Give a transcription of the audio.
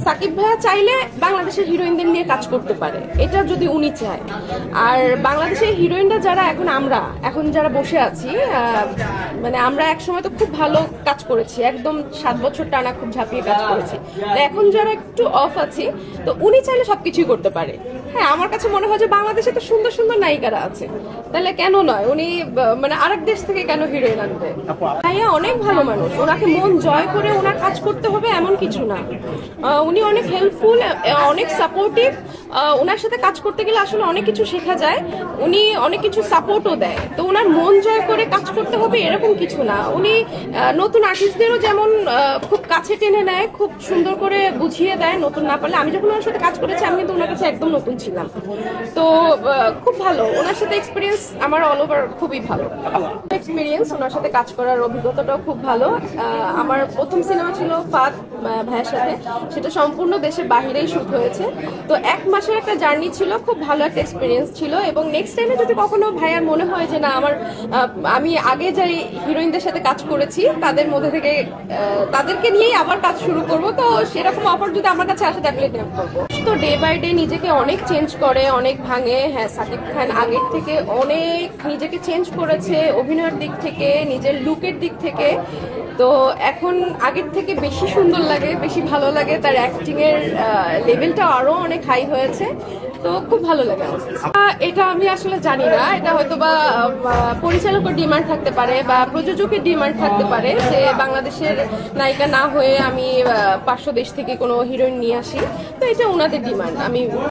সাকিব ভাইয়া চাইলে বাংলাদেশের হিরোইনদের নিয়ে কাজ করতে পারে, এটা যদি উনি চায়। আর বাংলাদেশের হিরোইনরা যারা এখন যারা বসে আছি, মানে আমরা একসময় তো খুব ভালো কাজ করেছি, একদম 7 বছর টানা খুব ঝাঁপিয়ে কাজ করেছি। এখন যারা একটু অফ আছি, তো উনি চাইলে সবকিছুই করতে পারে। হ্যাঁ, আমার কাছে মনে হয় যে বাংলাদেশে তো সুন্দর সুন্দর নায়িকারা আছে, তাহলে কেন নয় উনি মানে আরেক দেশ থেকে কেন হিরোইন আনবে? ভাইয়া অনেক ভালো মানুষ, ওনাকে মন জয় করে ওনার কাজ করতে হবে এমন কিছু না। উনি অনেক হেল্পফুল, অনেক সাপোর্টিভ। ওনার সাথে কাজ করতে গেলে আসলে অনেক কিছু শেখা যায়, উনি অনেক কিছু সাপোর্টও দেয়। তো ওনার মন জয় করে কাজ করতে হবে এরকম কিছু না। উনি নতুন আর্টিস্টদেরও যেমন খুব কাছে টেনে নেয়, খুব সুন্দর করে বুঝিয়ে দেয় নতুন না পারলে। আমি যখন ওনার সাথে কাজ করেছি আমি কিন্তু ওনার কাছে একদম নতুন ছিলাম, তো খুব ভালো ওনার সাথে এক্সপিরিয়েন্স আমার অল ওভার খুবই ভালো এক্সপিরিয়েন্স। ওনার সাথে কাজ করার অভিজ্ঞতাটাও খুব ভালো। আমার প্রথম সিনেমা ছিল ফাদ ভাইয়ের সাথে, সেটা সম্পূর্ণ দেশের বাহিরেই শুট হয়েছে। তো 1 মাসের একটা জার্নি ছিল, খুব ভালো একটা এক্সপিরিয়েন্স ছিল। এবং নেক্সট টাইমে যদি কখনো ভাইয়ার মনে হয় যে না আমি আগে যাই হিরোইনদের সাথে কাজ করেছি তাদের মধ্যে থেকে তাদেরকে নিয়েই আবার কাজ শুরু করব, তো সেরকম অফার যদি আমার কাছে আসে ডেফিনেটলি নেওয়া করবো। তো ডে বাই ডে নিজেকে অনেক চেঞ্জ করে, অনেক ভাঙে। হ্যাঁ, সাকিব খান আগের থেকে অনেক নিজেকে চেঞ্জ করেছে, অভিনয়ের দিক থেকে, নিজের লুকের দিক থেকে। তো এখন আগের থেকে বেশি সুন্দর লাগে, বেশি ভালো লাগে। তার অ্যাক্টিং এর লেভেলটা আরো অনেক হাই হয়েছে, তো খুব ভালো লাগে আমার। এটা আমি আসলে জানি না, এটা হয়তো বা পরিচালকের ডিমান্ড থাকতে পারে বা প্রযোজকের ডিমান্ড থাকতে পারে যে বাংলাদেশের নায়িকা না হয়ে আমি পার্শ্ব দেশ থেকে কোনো হিরোইন নিয়ে আসি। তো এটা ওনাদের ডিমান্ড। আমি